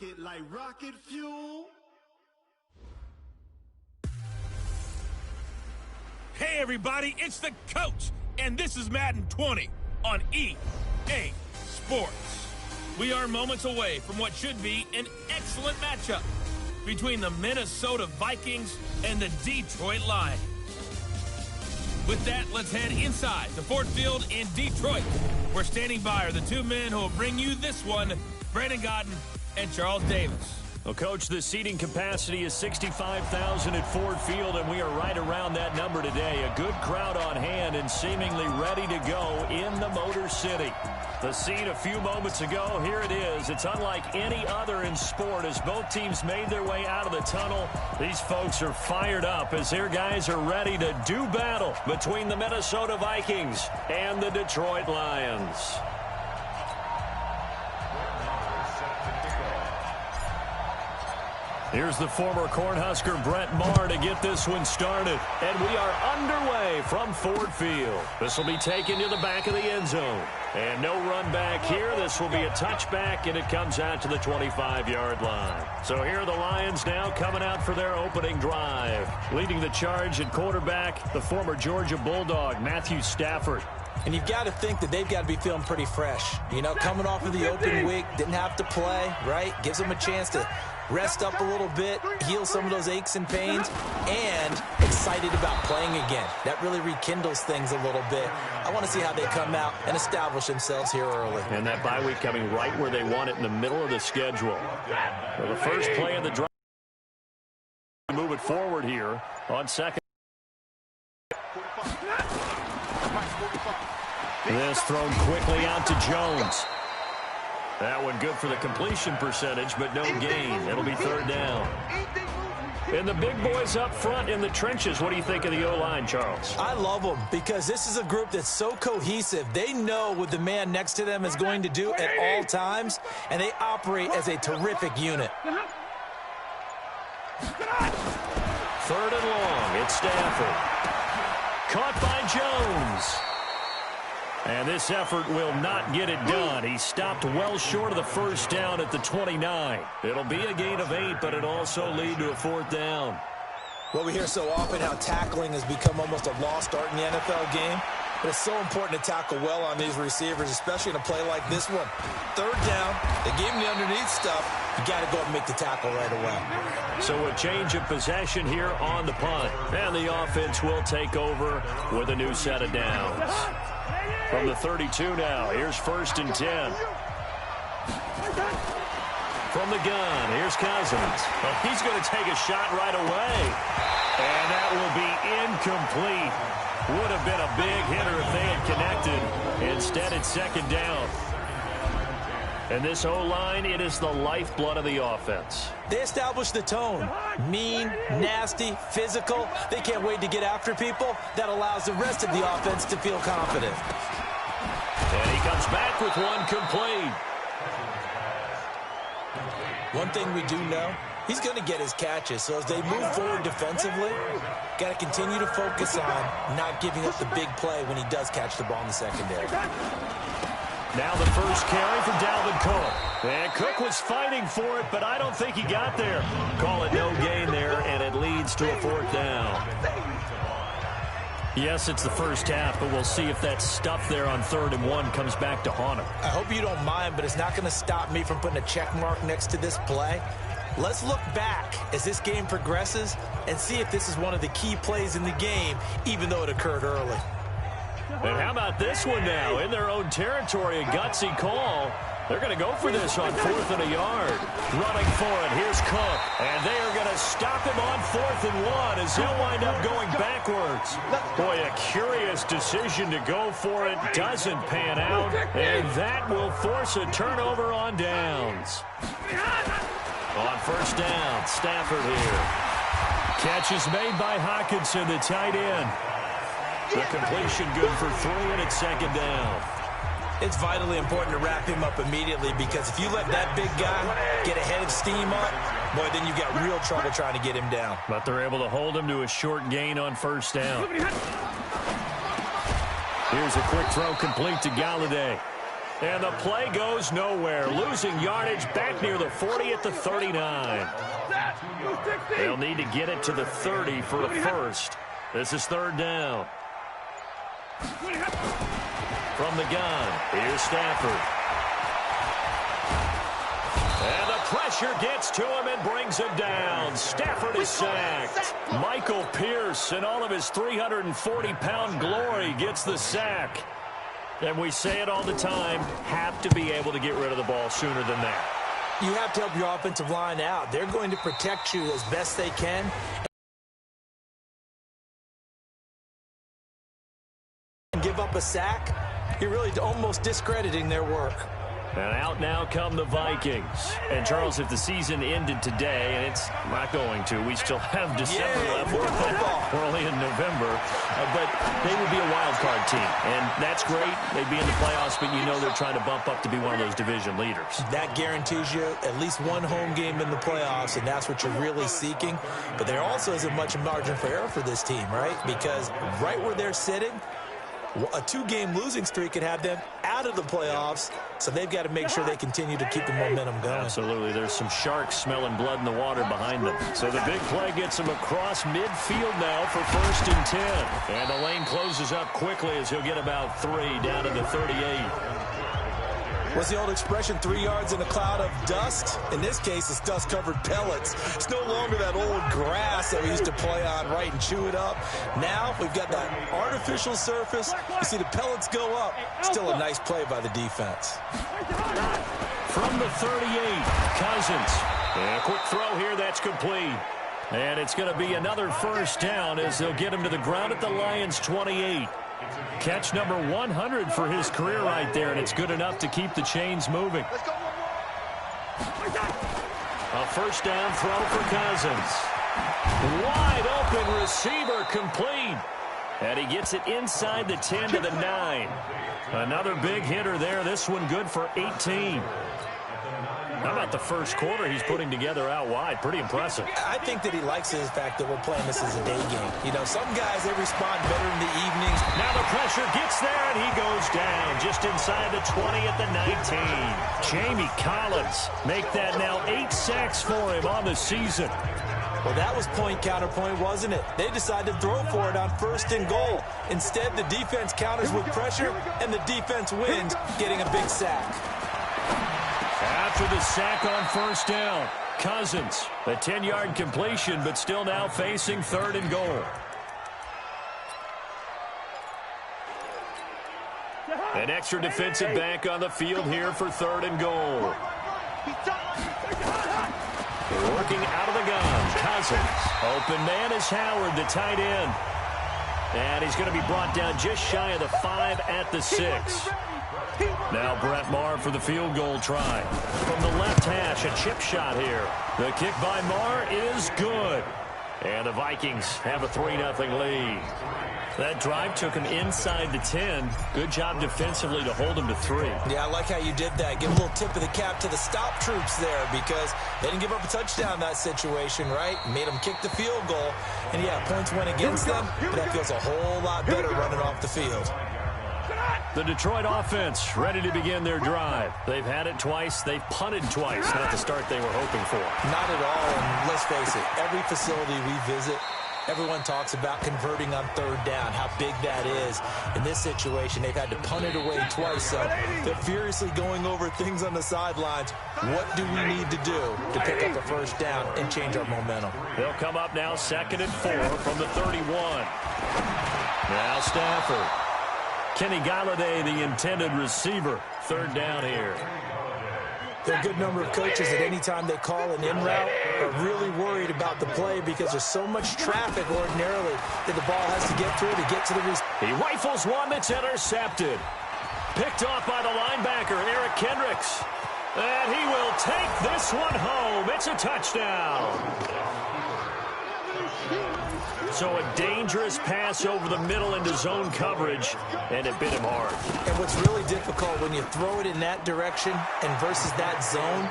Rocket like rocket fuel. Hey everybody, it's the coach, and this is Madden 20 on EA Sports. We are moments away from what should be an excellent matchup between the Minnesota Vikings and the Detroit Lions. With that, let's head inside the Ford Field in Detroit. We're standing by are the two men who will bring you this one, Brandon Godden and Charles Davis. Well, Coach, the seating capacity is 65,000 at Ford Field, and we are right around that number today. A good crowd on hand and seemingly ready to go in the Motor City. The scene a few moments ago, here it is. It's unlike any other in sport as both teams made their way out of the tunnel. These folks are fired up as their guys are ready to do battle between the Minnesota Vikings and the Detroit Lions. Here's the former Cornhusker Brett Maher to get this one started. And we are underway from Ford Field. This will be taken to the back of the end zone. And no run back here. This will be a touchback, and it comes out to the 25-yard line. So here are the Lions now coming out for their opening drive. Leading the charge at quarterback, the former Georgia Bulldog, Matthew Stafford. And you've got to think that they've got to be feeling pretty fresh. You know, coming off of the open week, didn't have to play, right? Gives them a chance to rest up a little bit, heal some of those aches and pains, and excited about playing again. That really rekindles things a little bit. I want to see how they come out and establish themselves here early. And that bye week coming right where they want it in the middle of the schedule. Well, the first play of the drive, move it forward here on second. This thrown quickly out to Jones. That one good for the completion percentage, but no gain. It'll be third down. And the big boys up front in the trenches. What do you think of the O-line, Charles? I love them because this is a group that's so cohesive. They know what the man next to them is going to do at all times, and they operate as a terrific unit. Third and long. It's Stafford. Caught by Jones. And this effort will not get it done. He stopped well short of the first down at the 29. It'll be a gain of 8, but it'll also lead to a fourth down. Well, we hear so often how tackling has become almost a lost art in the NFL game. But it's so important to tackle well on these receivers, especially in a play like this one. Third down, they gave him the underneath stuff. You got to go and make the tackle right away. So a change of possession here on the punt. And the offense will take over with a new set of downs. From the 32 now, here's 1st and 10. From the gun, here's Cousins. Well, he's going to take a shot right away. And that will be incomplete. Would have been a big hitter if they had connected. Instead, it's second down. And this O-line, it is the lifeblood of the offense. They establish the tone. Mean, nasty, physical. They can't wait to get after people. That allows the rest of the offense to feel confident. And he comes back with one complete. One thing we do know, he's going to get his catches. So as they move forward defensively, got to continue to focus on not giving up the big play when he does catch the ball in the secondary. Now the first carry for Dalvin Cook. And Cook was fighting for it, but I don't think he got there. Call it no gain there, and it leads to a fourth down. Yes, it's the first half, but we'll see if that stuff there on 3rd and 1 comes back to haunt him. I hope you don't mind, but it's not going to stop me from putting a check mark next to this play. Let's look back as this game progresses and see if this is one of the key plays in the game, even though it occurred early. And how about this one now? In their own territory, a gutsy call. They're going to go for this on 4th and a yard. Running for it, here's Cook. And they are going to stop him on 4th and 1 as he'll wind up going backwards. Boy, a curious decision to go for it. Doesn't pan out. And that will force a turnover on downs. On first down, Stafford here. Catch is made by Hockenson, the tight end. The completion good for 3, and it's second down. It's vitally important to wrap him up immediately because if you let that big guy get a head of steam up, boy, then you've got real trouble trying to get him down. But they're able to hold him to a short gain on first down. Here's a quick throw complete to Galladay. And the play goes nowhere. Losing yardage back near the 40 at the 39. They'll need to get it to the 30 for a first. This is third down. From the gun, here's Stafford. And the pressure gets to him and brings him down. Stafford is sacked. Michael Pierce, in all of his 340-pound glory, gets the sack. And we say it all the time, have to be able to get rid of the ball sooner than that. You have to help your offensive line out. They're going to protect you as best they can. And give up a sack, you're really almost discrediting their work. And out now come the Vikings. And, Charles, if the season ended today, and it's not going to, we still have December left. We're only in November. But they would be a wild card team. And that's great. They'd be in the playoffs, but you know they're trying to bump up to be one of those division leaders. That guarantees you at least one home game in the playoffs, and that's what you're really seeking. But there also isn't much margin for error for this team, right? Because right where they're sitting, a two-game losing streak could have them out of the playoffs, so they've got to make sure they continue to keep the momentum going. Absolutely. There's some sharks smelling blood in the water behind them. So the big play gets them across midfield now for 1st and 10. And the lane closes up quickly as he'll get about 3 down to the 38. What's the old expression, 3 yards in a cloud of dust? In this case, it's dust-covered pellets. It's no longer that old grass that we used to play on, right, and chew it up. Now we've got that artificial surface. You see the pellets go up. Still a nice play by the defense. From the 38, Cousins. And a quick throw here, that's complete. And it's going to be another first down as they'll get him to the ground at the Lions' 28. Catch number 100 for his career right there, and it's good enough to keep the chains moving. A first down throw for Cousins. Wide open receiver complete. And he gets it inside the 10 to the 9. Another big hitter there. This one good for 18. How about the first quarter he's putting together out wide? Pretty impressive. I think that he likes the fact that we're playing this as a day game. You know, some guys, they respond better in the evenings. Now the pressure gets there, and he goes down just inside the 20 at the 19. Jamie Collins make that now 8 sacks for him on the season. Well, that was point counterpoint, wasn't it? They decided to throw for it on 1st and goal. Instead, the defense counters with pressure, and the defense wins, getting a big sack. After the sack on first down, Cousins, a 10-yard completion, but still now facing 3rd and goal. An extra defensive back on the field here for 3rd and goal. Working out of the gun, Cousins. Open man is Howard, the tight end. And he's going to be brought down just shy of the 5 at the 6. Now Brett Maher for the field goal try. From the left hash, a chip shot here. The kick by Maher is good. And the Vikings have a 3-0 lead. That drive took him inside the 10. Good job defensively to hold him to 3. Yeah, I like how you did that. Give a little tip of the cap to the stop troops there because they didn't give up a touchdown in that situation, right? Made them kick the field goal. And, yeah, points went against them, but that feels a whole lot better running off the field. The Detroit offense ready to begin their drive. They've had it twice. They've punted twice. Not the start they were hoping for. Not at all. And let's face it, every facility we visit, everyone talks about converting on 3rd down, how big that is. In this situation, they've had to punt it away twice, so they're furiously going over things on the sidelines. What do we need to do to pick up a first down and change our momentum? They'll come up now 2nd and 4 from the 31. Now Stafford. Kenny Galladay, the intended receiver. 3rd down here. There are a good number of coaches at any time they call an in route are really worried about the play because there's so much traffic ordinarily that the ball has to get through to get to the receiver. He rifles one that's intercepted. Picked off by the linebacker, Eric Kendricks. And he will take this one home. It's a touchdown. So a dangerous pass over the middle into zone coverage, and it bit him hard. And what's really difficult when you throw it in that direction and versus that zone,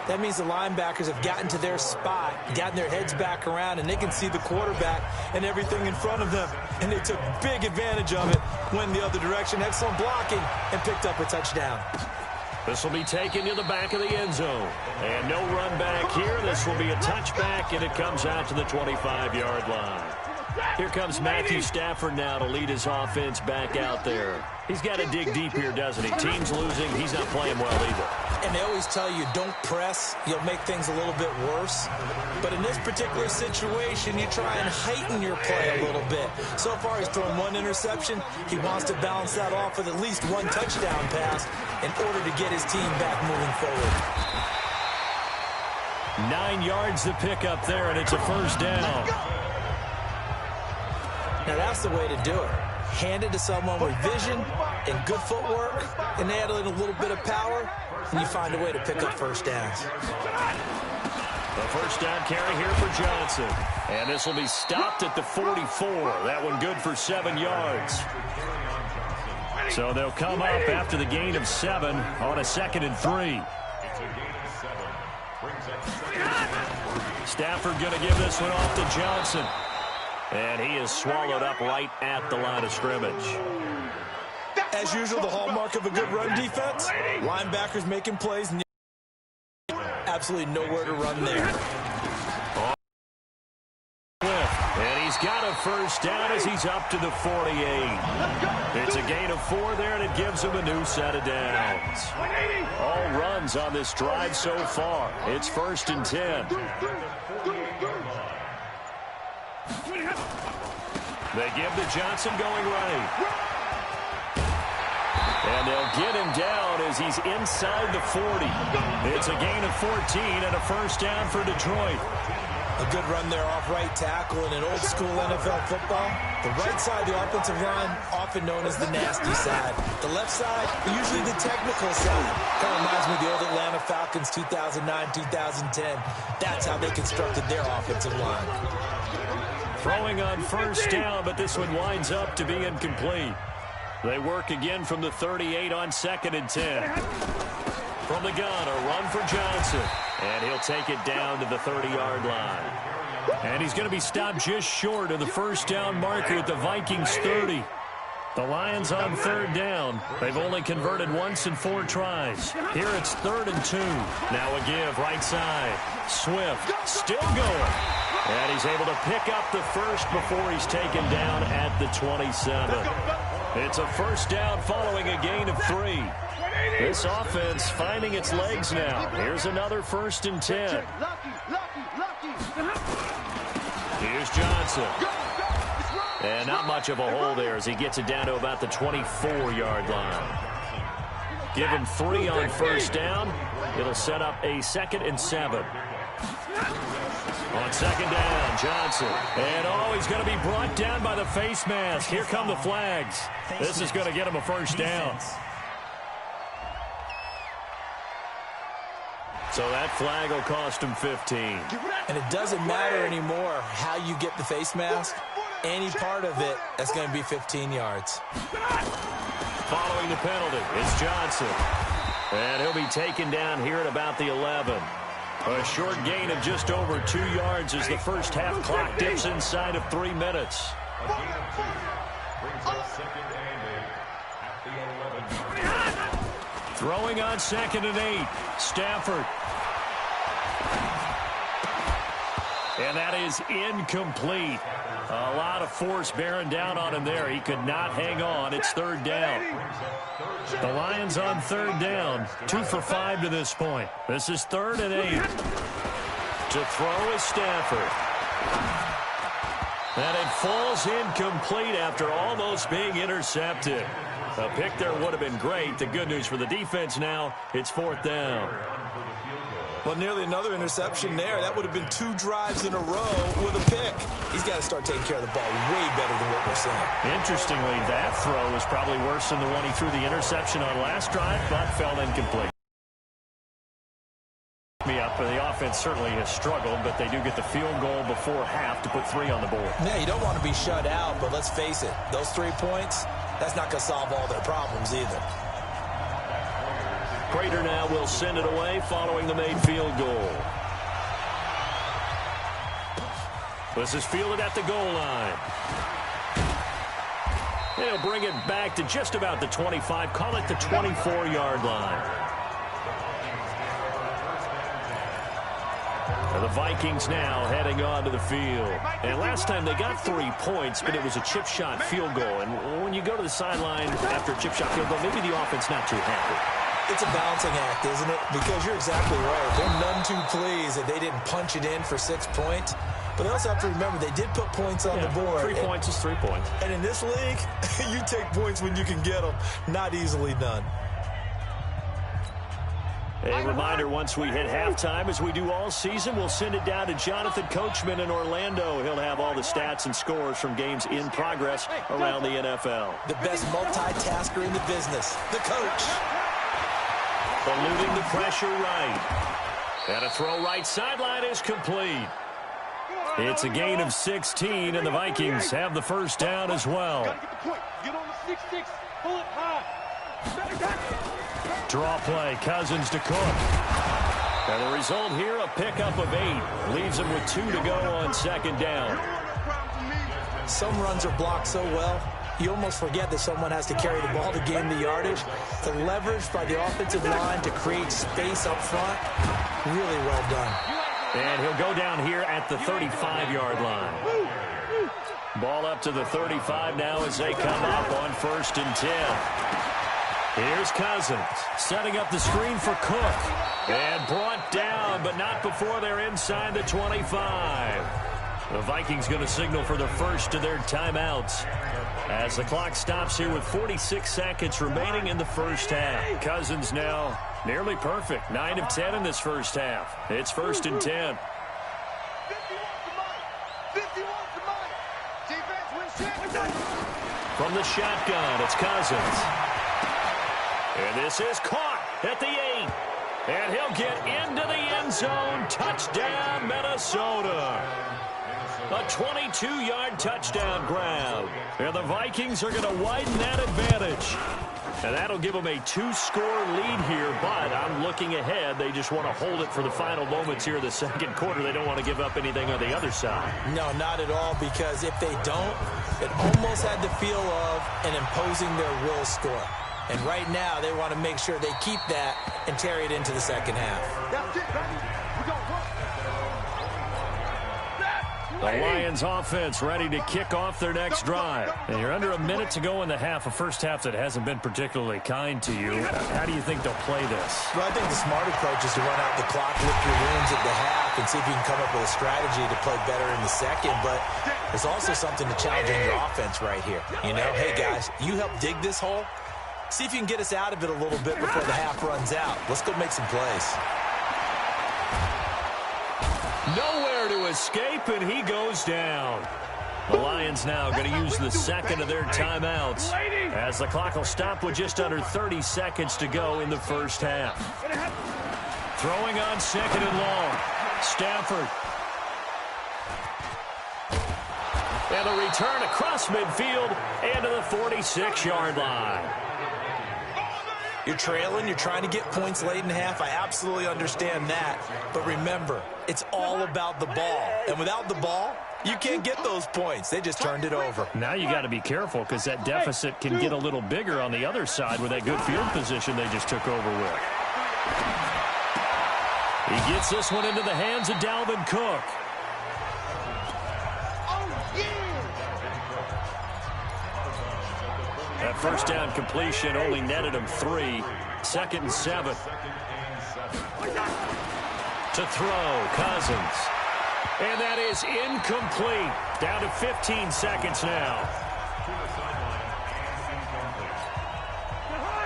that means the linebackers have gotten to their spot, gotten their heads back around, and they can see the quarterback and everything in front of them. And they took big advantage of it, went the other direction, excellent blocking, and picked up a touchdown. This will be taken to the back of the end zone. And no run back here. This will be a touchback, and it comes out to the 25-yard line. Here comes Matthew Stafford now to lead his offense back out there. He's got to dig deep here, doesn't he? Team's losing. He's not playing well either. And they always tell you, don't press. You'll make things a little bit worse. But in this particular situation, you try and heighten your play a little bit. So far, he's thrown one interception. He wants to balance that off with at least one touchdown pass in order to get his team back moving forward. 9 yards to pick up there, and it's a first down. Now, that's the way to do it. Hand it to someone with vision and good footwork, and add in a little bit of power, and you find a way to pick up first downs. The first down carry here for Johnson. And this will be stopped at the 44. That one good for 7 yards. So they'll come up after the gain of 7 on a 2nd and 3. Stafford going to give this one off to Johnson. And he is swallowed up right at the line of scrimmage. As usual, the hallmark of a good run defense, linebackers making plays. Absolutely nowhere to run there. And he's got a first down as he's up to the 48. It's a gain of 4 there, and it gives him a new set of downs. All runs on this drive so far. It's 1st and 10. They give to Johnson going right. And they'll get him down as he's inside the 40. It's a gain of 14 and a first down for Detroit. A good run there off right tackle in an old-school NFL football. The right side, the offensive line, often known as the nasty side. The left side, usually the technical side. Kind of reminds me of the old Atlanta Falcons 2009, 2010. That's how they constructed their offensive line. Throwing on first down, but this one winds up to be incomplete. They work again from the 38 on 2nd and 10. From the gun, a run for Johnson. And he'll take it down to the 30-yard line. And he's going to be stopped just short of the first down marker at the Vikings 30. The Lions on 3rd down. They've only converted once in 4 tries. Here it's 3rd and 2. Now a give right side. Swift still going. And he's able to pick up the first before he's taken down at the 27. It's a first down following a gain of 3. This offense finding its legs now. Here's another 1st and 10. Here's Johnson. And not much of a hole there as he gets it down to about the 24-yard line. Give him 3 on first down. It'll set up a 2nd and 7. On 2nd down, Johnson. And he's going to be brought down by the face mask. Here come the flags. This is going to get him a first down. So that flag will cost him 15. And it doesn't matter anymore how you get the face mask. Any part of it, that's going to be 15 yards. Following the penalty, it's Johnson. And he'll be taken down here at about the 11. A short gain of just over 2 yards as the first half clock dips inside of 3 minutes. Throwing on 2nd and 8. Stafford. And that is incomplete. A lot of force bearing down on him there. He could not hang on. It's 3rd down. The Lions on 3rd down. 2 for 5 to this point. This is 3rd and 8. To throw is Stafford. And it falls incomplete after almost being intercepted. A pick there would have been great. The good news for the defense now, it's 4th down. Well, nearly another interception there. That would have been 2 drives in a row with a pick. He's got to start taking care of the ball way better than what we're seeing. Interestingly, that throw was probably worse than the one he threw the interception on last drive, but fell incomplete. The offense certainly has struggled, but they do get the field goal before half to put 3 on the board. Yeah, you don't want to be shut out, but let's face it, those 3 points, that's not going to solve all their problems either. Prater now will send it away following the made field goal. This is fielded at the goal line. They'll bring it back to just about the 25, call it the 24-yard line. And the Vikings now heading onto the field. And last time they got 3 points, but it was a chip shot field goal. And when you go to the sideline after a chip shot field goal, maybe the offense not too happy. It's a balancing act, isn't it? Because you're exactly right. They're none too pleased that they didn't punch it in for 6 points. But they also have to remember they did put points on the board. 3 points is 3 points. And in this league, you take points when you can get them. Not easily done. A reminder, once we hit halftime, as we do all season, we'll send it down to Jonathan Coachman in Orlando. He'll have all the stats and scores from games in progress around the NFL. The best multitasker in the business, the coach. Eluding the pressure right. And a throw right sideline is complete. It's a gain of 16, and the Vikings have the first down as well. Get on the 6-6. Pull it high. Draw play, Cousins to Cook. And the result here, a pickup of 8. Leaves him with 2 to go on second down. Some runs are blocked so well, you almost forget that someone has to carry the ball to gain the yardage. The leverage by the offensive line to create space up front, really well done. And he'll go down here at the 35-yard line. Ball up to the 35 now as they come up on 1st and 10. Here's Cousins setting up the screen for Cook. And brought down, but not before they're inside the 25. The Vikings going to signal for the first of their timeouts as the clock stops here with 46 seconds remaining in the first half. Cousins now nearly perfect. 9 of 10 in this first half. It's 1st and 10. From the shotgun, it's Cousins. And this is caught at the 8. And he'll get into the end zone. Touchdown, Minnesota. A 22-yard touchdown grab. And the Vikings are going to widen that advantage. And that'll give them a 2-score lead here, but I'm looking ahead. They just want to hold it for the final moments here of the second quarter. They don't want to give up anything on the other side. No, not at all, because if they don't, it almost had the feel of an imposing their will score. And right now, they want to make sure they keep that and carry it into the second half. That's it, baby. We're going to work. The Lions offense ready to kick off their next drive. And you're under a minute to go in the half, a first half that hasn't been particularly kind to you. How do you think they'll play this? Well, I think the smart approach is to run out the clock, lick your wounds at the half, and see if you can come up with a strategy to play better in the second. But there's also something to challenge in your offense right here. You know, hey, guys, you help dig this hole. See if you can get us out of it a little bit before the half runs out. Let's go make some plays. Nowhere to escape, and he goes down. The Lions now going to use the second of their timeouts as the clock will stop with just under 30 seconds to go in the first half. Throwing on 2nd and long. Stafford. And a return across midfield and to the 46-yard line. You're trailing, you're trying to get points late in half. I absolutely understand that. But remember, it's all about the ball. And without the ball, you can't get those points. They just turned it over. Now you got to be careful because that deficit can get a little bigger on the other side with that good field position they just took over with. He gets this one into the hands of Dalvin Cook. That first down completion only netted him 3. 2nd and 7. To throw, Cousins. And that is incomplete. Down to 15 seconds now.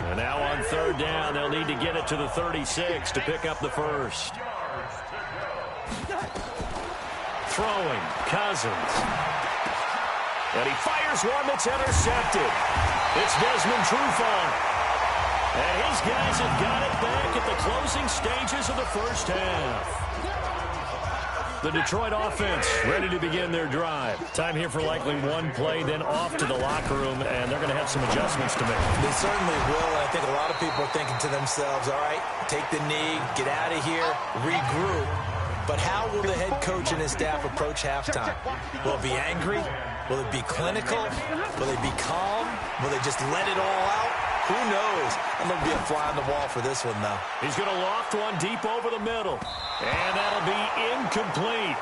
And now on 3rd down, they'll need to get it to the 36 to pick up the first. Throwing, Cousins. And he fires one that's intercepted. It's Desmond Trufant. And his guys have got it back at the closing stages of the first half. The Detroit offense ready to begin their drive. Time here for likely one play, then off to the locker room, and they're going to have some adjustments to make. They certainly will, and I think a lot of people are thinking to themselves, all right, take the knee, get out of here, regroup. But how will the head coach and his staff approach halftime? Will it be angry? Will it be clinical? Will they be calm? Will they just let it all out? Who knows? I'm going to be a fly on the wall for this one, though. He's going to loft one deep over the middle. And that'll be incomplete.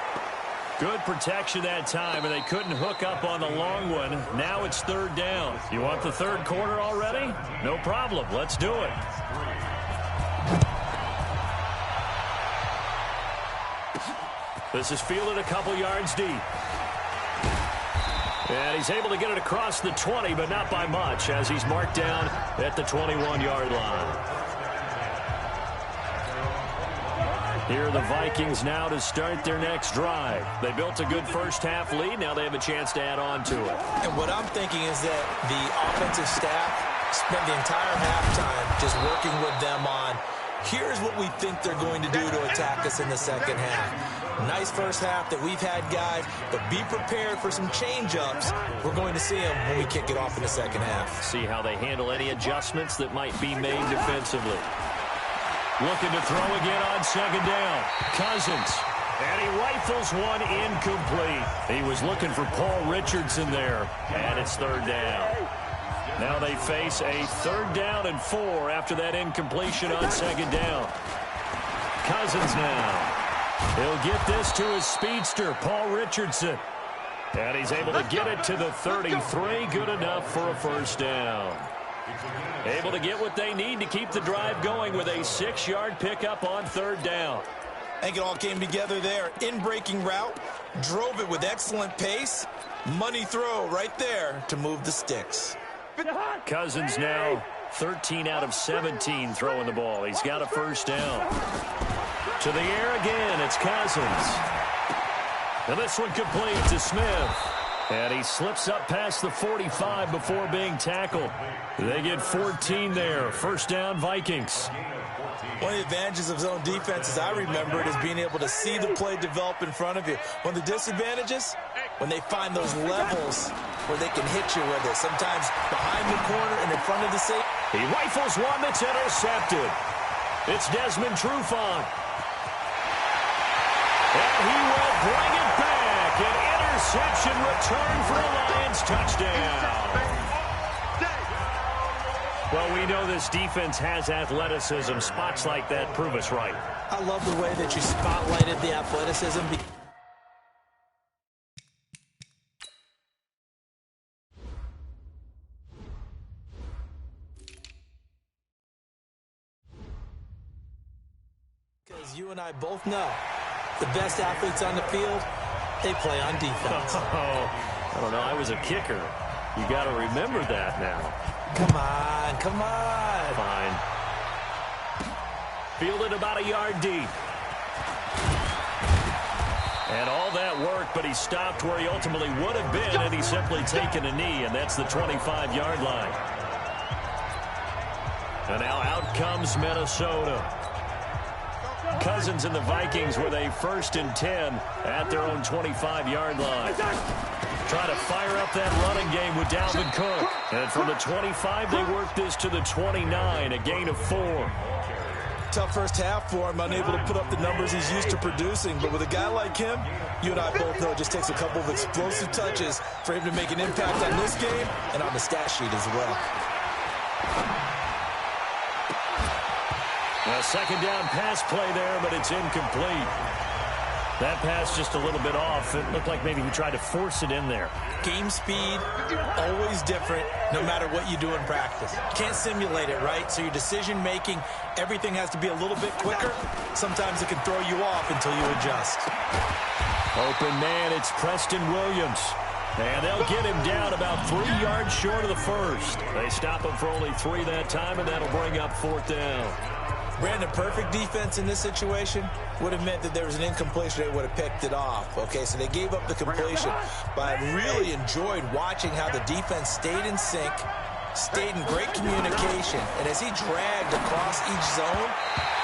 Good protection that time, and they couldn't hook up on the long one. Now it's third down. You want the third quarter already? No problem. Let's do it. This is fielded a couple yards deep. And he's able to get it across the 20, but not by much, as he's marked down at the 21-yard line. Here are the Vikings now to start their next drive. They built a good first-half lead. Now they have a chance to add on to it. And what I'm thinking is that the offensive staff spent the entire halftime just working with them on, here's what we think they're going to do to attack us in the second half. Nice first half that we've had, guys, but be prepared for some change-ups. We're going to see them when we kick it off in the second half. See how they handle any adjustments that might be made defensively. Looking to throw again on second down. Cousins. And he rifles one incomplete. He was looking for Paul Richardson there. And it's third down. Now they face a 3rd down and 4 after that incompletion on second down. Cousins now. He'll get this to his speedster, Paul Richardson. And he's able to get it to the 33. Good enough for a first down. Able to get what they need to keep the drive going with a 6-yard pickup on 3rd down. I think it all came together there. In-breaking route, drove it with excellent pace. Money throw right there to move the sticks. Cousins now 13 out of 17 throwing the ball. He's got a first down. To the air again, it's Cousins. And this one complete to Smith. And he slips up past the 45 before being tackled. They get 14 there. First down, Vikings. One of the advantages of zone defense, as I remember it, is being able to see the play develop in front of you. One of the disadvantages, when they find those levels where they can hit you with it. Sometimes behind the corner and in front of the safety. He rifles one that's intercepted. It's Desmond Trufant. And he will bring it back. An interception return for a Lions touchdown. Well, we know this defense has athleticism. Spots like that prove us right. I love the way that you spotlighted the athleticism. Because you and I both know the best athletes on the field, they play on defense. Oh, I don't know. I was a kicker. You got to remember that now. Come on, come on. Fine. Fielded about a yard deep. And all that work, but he stopped where he ultimately would have been had he simply taken a knee, and that's the 25-yard line. And now out comes Minnesota. Cousins and the Vikings with a 1st and 10 at their own 25-yard line. Try to fire up that running game with Dalvin Cook. And from the 25, they work this to the 29, a gain of 4. Tough first half for him, unable to put up the numbers he's used to producing. But with a guy like him, you and I both know it just takes a couple of explosive touches for him to make an impact on this game and on the stat sheet as well. A second down pass play there, but it's incomplete. That pass just a little bit off. It looked like maybe he tried to force it in there. Game speed, always different, no matter what you do in practice. Can't simulate it, right? So your decision-making, everything has to be a little bit quicker. Sometimes it can throw you off until you adjust. Open man, it's Preston Williams. And they'll get him down about 3 yards short of the first. They stop him for only 3 that time, and that'll bring up 4th down. Brandon, perfect defense in this situation would have meant that there was an incompletion. They would have picked it off. Okay, so they gave up the completion. But I really enjoyed watching how the defense stayed in sync, stayed in great communication. And as he dragged across each zone,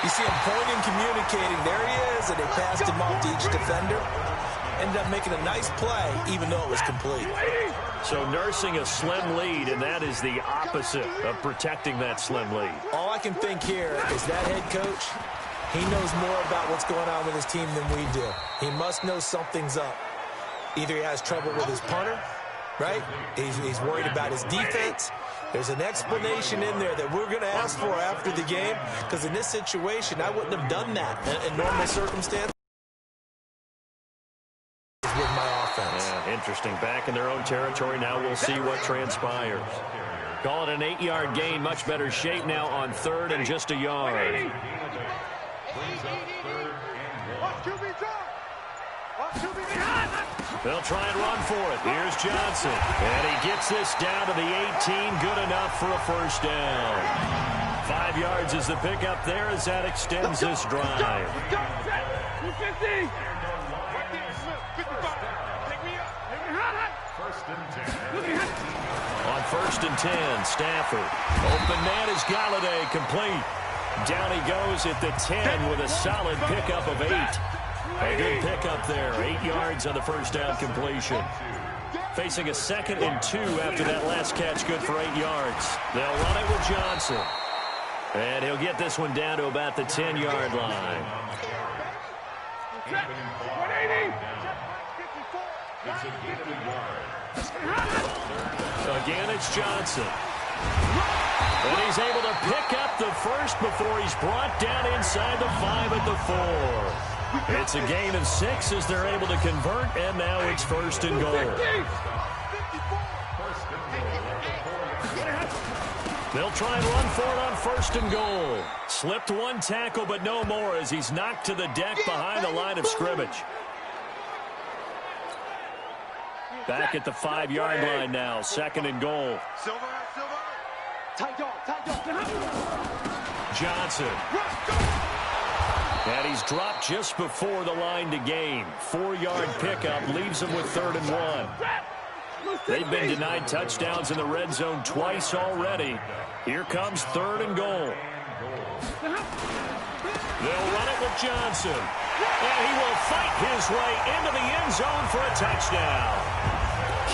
you see him pointing, communicating. There he is, and they passed him off to each defender. Ended up making a nice play, even though it was complete. So nursing a slim lead, and that is the opposite of protecting that slim lead. All I can think here is that head coach, he knows more about what's going on with his team than we do. He must know something's up. Either he has trouble with his punter, right? He's worried about his defense. There's an explanation in there that we're going to ask for after the game, because in this situation, I wouldn't have done that in normal circumstances with my offense. Yeah, interesting. Back in their own territory now. We'll see what transpires. Call it an 8-yard gain. Much better shape now on 3rd and just a yard. They'll try and run for it. Here's Johnson. And he gets this down to the 18. Good enough for a first down. 5 yards is the pickup there as that extends this drive. On 1st and 10, Stafford. Open man is Galladay, complete. Down he goes at the 10 with a solid pickup of 8. A good pickup there. 8 yards on the first down completion. Facing a 2nd and 2 after that last catch, good for 8 yards. They'll run it with Johnson. And he'll get this one down to about the 10-yard line. Again, it's Johnson. And he's able to pick up the first before he's brought down inside the 5 at the 4. It's a gain of 6 as they're able to convert, and now it's 1st and goal. They'll try and run for it on 1st and goal. Slipped one tackle, but no more as he's knocked to the deck behind the line of scrimmage. Back at the 5-yard line now, 2nd and goal. Johnson. And he's dropped just before the line to gain. 4-yard pickup leaves him with 3rd and 1. They've been denied touchdowns in the red zone twice already. Here comes 3rd and goal. They'll run it with Johnson. And he will fight his way into the end zone for a touchdown.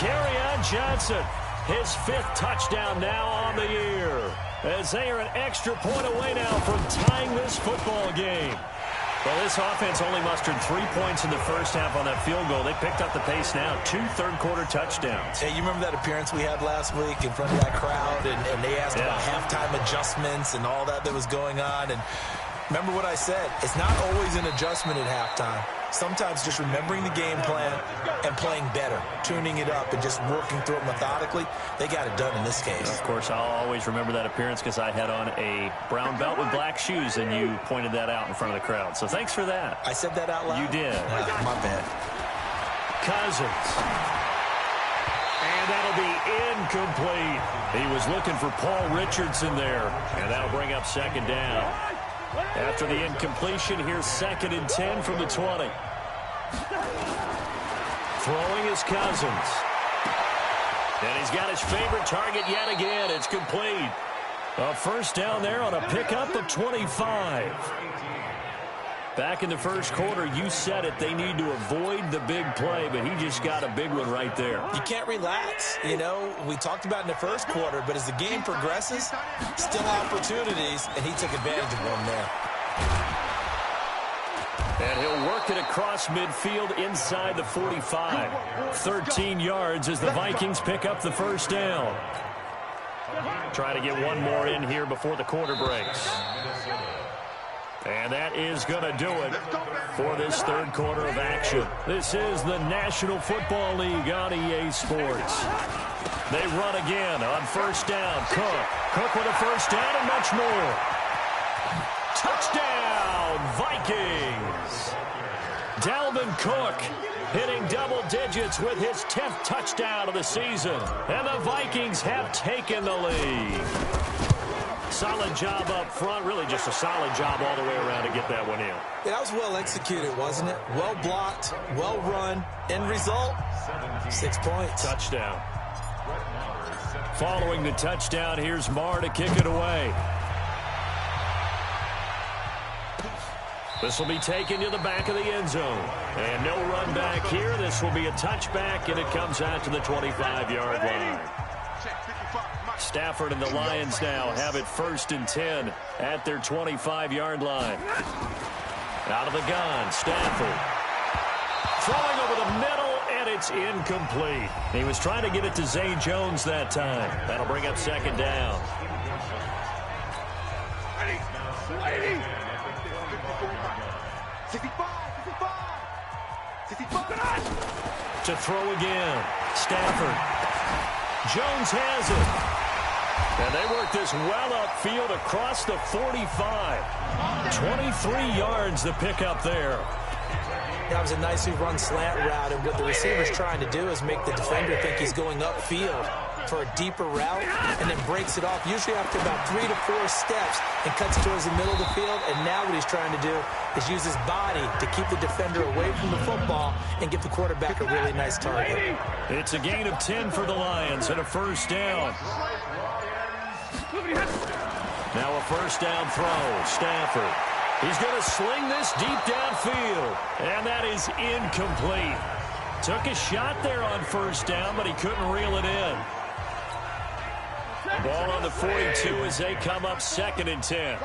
Kerryon Johnson, his 5th touchdown now on the year, as they are an extra point away now from tying this football game. Well, this offense only mustered 3 points in the first half on that field goal. They picked up the pace now, 2 third-quarter touchdowns. Hey, you remember that appearance we had last week in front of that crowd, and they asked about halftime adjustments and all that was going on, and remember what I said, it's not always an adjustment at halftime. Sometimes just remembering the game plan and playing better, tuning it up and just working through it methodically. They got it done in this case. Of course, I'll always remember that appearance because I had on a brown belt with black shoes, and you pointed that out in front of the crowd. So thanks for that. I said that out loud? You did. My bad. Cousins. And that'll be incomplete. He was looking for Paul Richardson there, and that'll bring up 2nd down. After the incompletion, here's 2nd and 10 from the 20. Throwing is Cousins. And he's got his favorite target yet again. It's complete. A first down there on a pickup of 25. Back in the first quarter, you said it, they need to avoid the big play, but he just got a big one right there. You can't relax. You know, we talked about in the first quarter, but as the game progresses, still opportunities, and he took advantage of one there. And he'll work it across midfield inside the 45. 13 yards as the Vikings pick up the first down. Try to get one more in here before the quarter breaks. And that is going to do it for this 3rd quarter of action. This is the National Football League on EA Sports. They run again on 1st down. Cook with a first down and much more. Touchdown, Vikings. Dalvin Cook hitting double digits with his 10th touchdown of the season. And the Vikings have taken the lead. Solid job up front, really just a solid job all the way around to get that one in. Yeah, that was well executed, wasn't it? Well blocked, well run. End result, 6 points. Touchdown. Following the touchdown, here's Marr to kick it away. This will be taken to the back of the end zone. And no run back here. This will be a touchback, and it comes out to the 25-yard line. Stafford and the Lions now have it 1st and 10 at their 25-yard line. Out of the gun, Stafford. Throwing over the middle, and it's It's incomplete. He was trying to get it to Zay Jones that time. That'll bring up second down. To throw again. Stafford. Jones has it. And they work this well upfield across the 45. 23 yards the pickup there. That was a nicely run slant route, and what the receiver's trying to do is make the defender think he's going upfield for a deeper route, and then breaks it off, usually after about 3 to 4 steps, and cuts towards the middle of the field. And now what he's trying to do is use his body to keep the defender away from the football and give the quarterback a really nice target. It's a gain of 10 for the Lions and a first down. Now a first down throw. Stafford. He's going to sling this deep downfield. And that is incomplete. Took a shot there on first down, but he couldn't reel it in. Ball on the 42 as they come up 2nd and 10.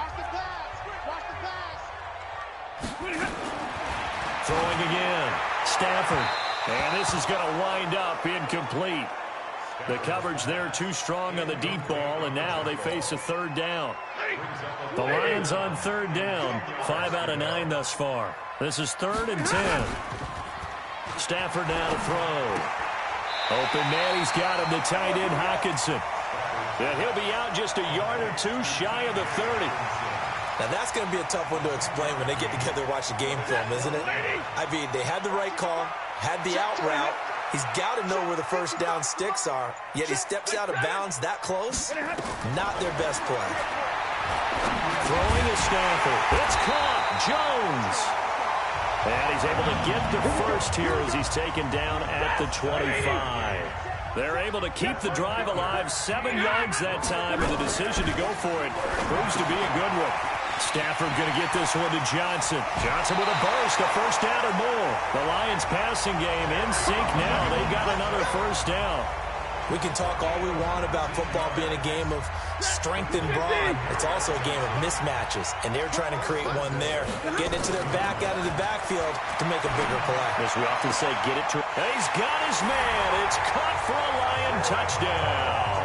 Throwing again. Stafford. And this is going to wind up incomplete. The coverage there too strong on the deep ball, and now they face a third down. The Lions on third down, 5 out of 9 thus far. This is 3rd and 10. Stafford now to throw. Open man, he's got him, the tight end Hockenson. And he'll be out just a yard or two shy of the 30. Now that's going to be a tough one to explain when they get together and watch the game film, isn't it? I mean, they had the right call, had the out route. He's got to know where the first down sticks are, yet he steps out of bounds that close. Not their best play. Throwing is Stafford. It's caught. Jones. And he's able to get the first here as he's taken down at the 25. They're able to keep the drive alive. 7 yards that time, and the decision to go for it proves to be a good one. Stafford going to get this one to Johnson. Johnson with a burst, a first down or more. The Lions passing game in sync now. They've got another first down. We can talk all we want about football being a game of strength and brawn. It's also a game of mismatches, and they're trying to create one there. Getting it to their back out of the backfield to make a bigger play. As we often say, get it to... And he's got his man. It's caught for a Lion touchdown.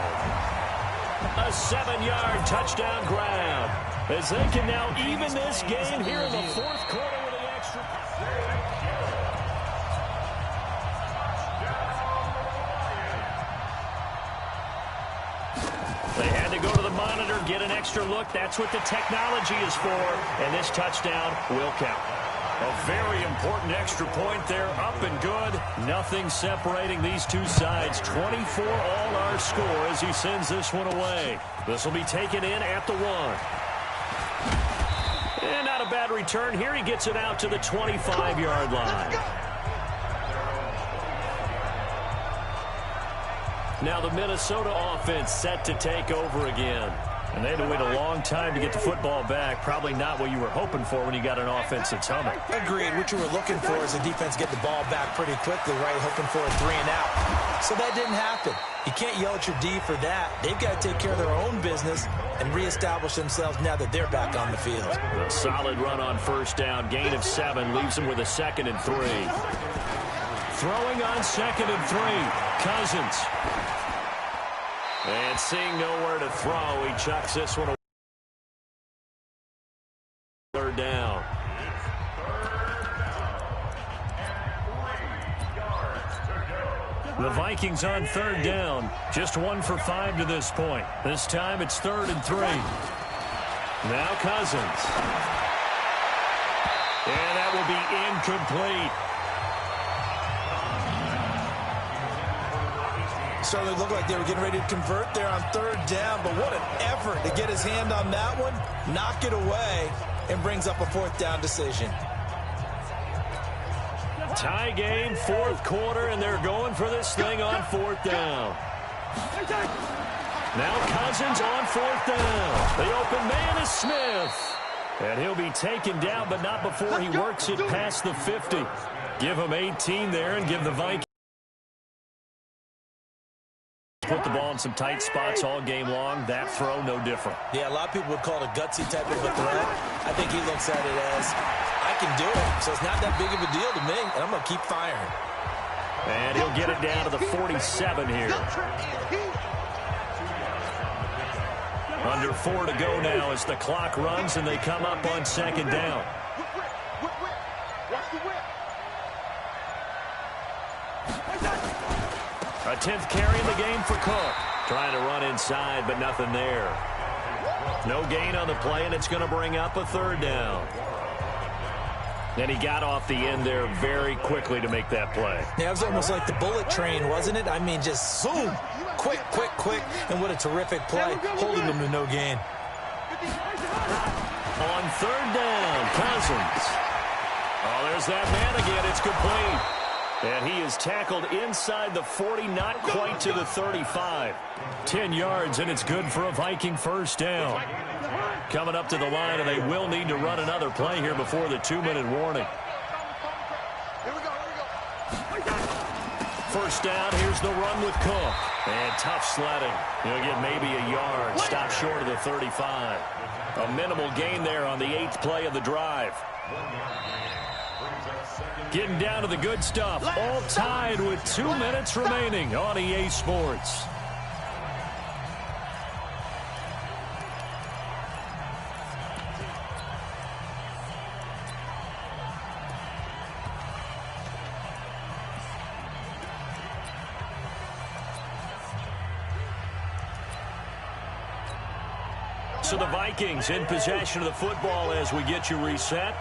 A 7-yard touchdown grab. As they can now even this game here in the 4th quarter with an extra... They had to go to the monitor, get an extra look. That's what the technology is for. And this touchdown will count. A very important extra point there, up and good. Nothing separating these two sides. 24 all our score as he sends this one away. This will be taken in at the 1. And not a bad return here. He gets it out to the 25-yard line. Now the Minnesota offense set to take over again. And they had to wait a long time to get the football back. Probably not what you were hoping for when you got an offense that's humming. Agreed. What you were looking for is the defense get the ball back pretty quickly, right? Hoping for a 3 and out. So that didn't happen. You can't yell at your D for that. They've got to take care of their own business and reestablish themselves now that they're back on the field. A solid run on first down. Gain of 7 leaves them with a 2nd and 3. Throwing on 2nd and 3. Cousins. And seeing nowhere to throw, he chucks this one away. 3rd down. The Vikings on 3rd down. Just 1 for 5 to this point. This time it's 3rd and 3. Now Cousins. And that will be incomplete. Certainly looked like they were getting ready to convert there on 3rd down, but what an effort to get his hand on that one, knock it away, and brings up a 4th down decision. Tie game, 4th quarter, and they're going for this thing on 4th down. Now Cousins on 4th down. The open man is Smith. And he'll be taken down, but not before he works it past the 50. Give him 18 there and give the Vikings. Put the ball in some tight spots all game long. That throw, no different. Yeah, a lot of people would call it a gutsy type of a throw. I think he looks at it as, I can do it, so it's not that big of a deal to me, and I'm going to keep firing. And he'll get it down to the 47 here. Under 4 to go now as the clock runs and they come up on second down. A 10th carry in the game for Cook. Trying to run inside, but nothing there. No gain on the play, and it's going to bring up a third down. And he got off the end there very quickly to make that play. Yeah, it was almost like the bullet train, wasn't it? I mean, just zoom. Quick, quick, quick. And what a terrific play, holding them to no gain. On third down, Cousins. Oh, there's that man again. It's complete. And he is tackled inside the 40, not quite to the 35. 10 yards, and it's good for a Viking first down. Coming up to the line, and they will need to run another play here before the 2-minute warning. First down, here's the run with Cook. And tough sledding. He'll get maybe a yard, stop short of the 35. A minimal gain there on the 8th play of the drive. Getting down to the good stuff. All tied with 2 minutes remaining on EA Sports. So the Vikings in possession of the football as we get you reset.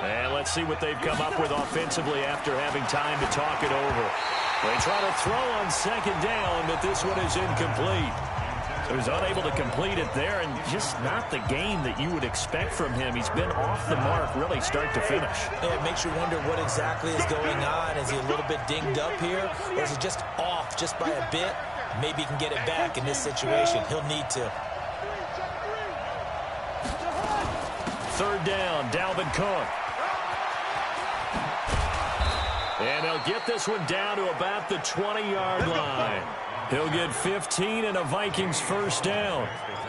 And let's see what they've come up with offensively after having time to talk it over. They try to throw on second down, but this one is incomplete. He was unable to complete it there, and just not the game that you would expect from him. He's been off the mark really start to finish. Yeah, it makes you wonder what exactly is going on. Is he a little bit dinged up here, or is he just off just by a bit? Maybe he can get it back in this situation. He'll need to. Third down, Dalvin Cook. And he'll get this one down to about the 20-yard line. He'll get 15 and a Vikings first down.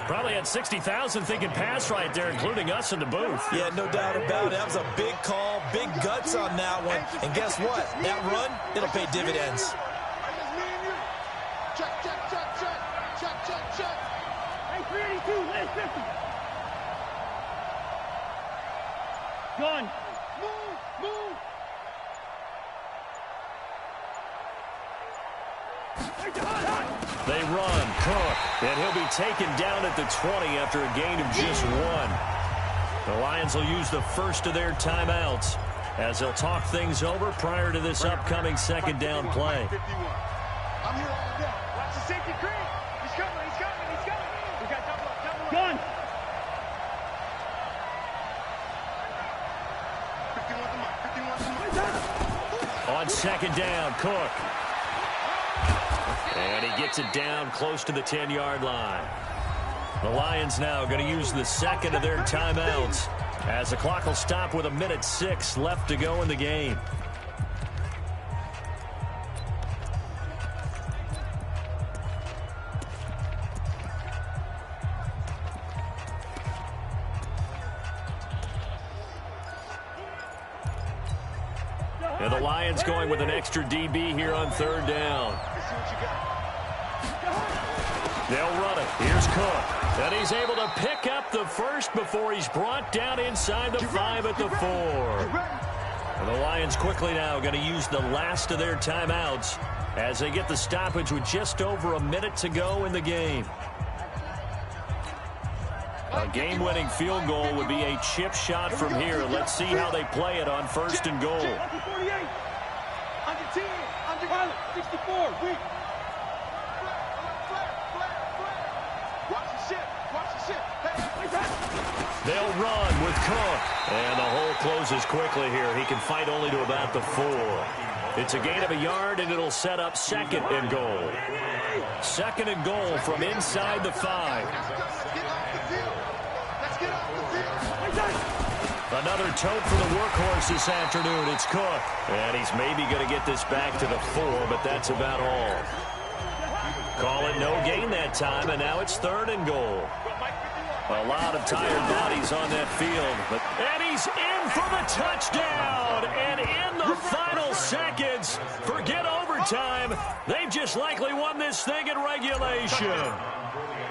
Probably had 60,000 thinking pass right there, including us in the booth. Yeah, no doubt about it. That was a big call, big guts on that one. And guess what? That run, it'll pay dividends. Check, check, check, check. Check, check, check. Hey, 382, last 50. Gun. Move, move. They run, Cook, and he'll be taken down at the 20 after a gain of just 1. The Lions will use the first of their timeouts as they'll talk things over prior to this upcoming second down play. I'm here all day. Watch the safety creep. He's coming, he's coming, he's coming. We got double up, double up. Gun. 51 to Mike, 51 to Mike. On second down, Cook. And he gets it down close to the 10-yard line. The Lions now going to use the second of their timeouts as the clock will stop with 1:06 left to go in the game. And the Lions going with an extra DB here on third down. They'll run it. Here's Cook. And he's able to pick up the first before he's brought down inside the 5 at the 4. And the Lions quickly now going to use the last of their timeouts as they get the stoppage with just over a minute to go in the game. A game-winning field goal would be a chip shot from here. Let's see how they play it on first and goal. 48. Under 10. Under pilot. 64. Weak. Watch the ship. Watch the ship. They'll run with Cook. And the hole closes quickly here. He can fight only to about the 4. It's a gain of a yard, and it'll set up second and goal. Second and goal from inside the 5. Another tote for the workhorse this afternoon. It's Cook. And he's maybe going to get this back to the 4, but that's about all. Call it no gain that time, and now it's third and goal. A lot of tired bodies on that field. And he's in for the touchdown. And in the final seconds, forget overtime. They've just likely won this thing in regulation.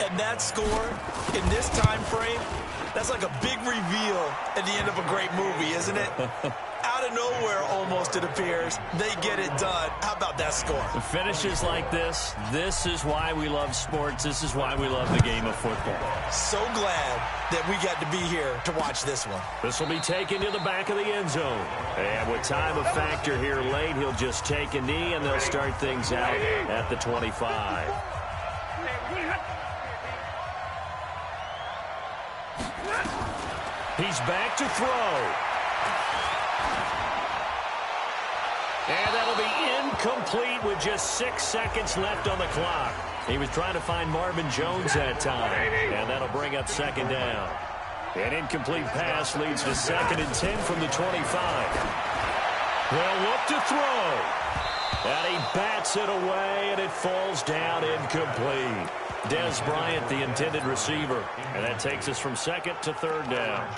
And that score in this time frame, that's like a big reveal at the end of a great movie, isn't it? Out of nowhere, almost, it appears, they get it done. How about that score? The finishes like this is why we love sports. This is why we love the game of football. So glad that we got to be here to watch this one. This will be taken to the back of the end zone. And with time of factor here late, he'll just take a knee, and they'll start things out at the 25. He's back to throw. And that'll be incomplete with just 6 seconds left on the clock. He was trying to find Marvin Jones that time. And that'll bring up second down. An incomplete pass leads to 2nd and 10 from the 25. They'll look to throw. And he bats it away, and it falls down incomplete. Des Bryant, the intended receiver. And that takes us from 2nd to 3rd down.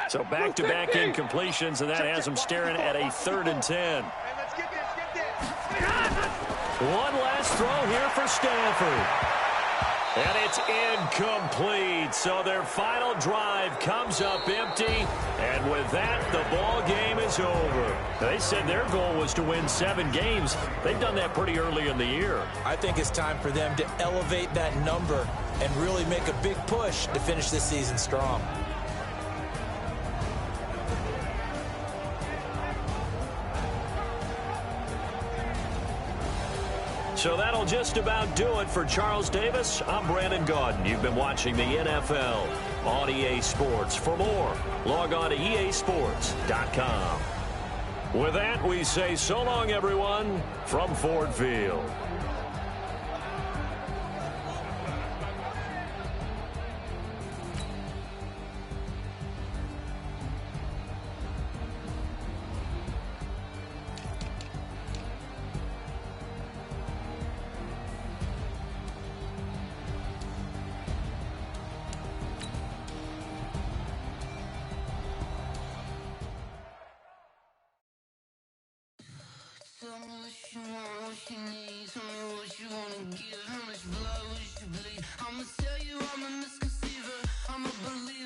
So back-to-back incompletions, and that has them staring at a 3rd and 10. One last throw here for Stanford. And it's incomplete. So their final drive comes up empty. And with that, the ball game is over. They said their goal was to win 7 games. They've done that pretty early in the year. I think it's time for them to elevate that number and really make a big push to finish this season strong. So that'll just about do it for Charles Davis. I'm Brandon Gaudin. You've been watching the NFL on EA Sports. For more, log on to easports.com. With that, we say so long, everyone, from Ford Field. Tell me what you want, what you need. Tell me what you wanna give. How much blood would you bleed? I'ma tell you I'm a misconceiver. I'm a believer.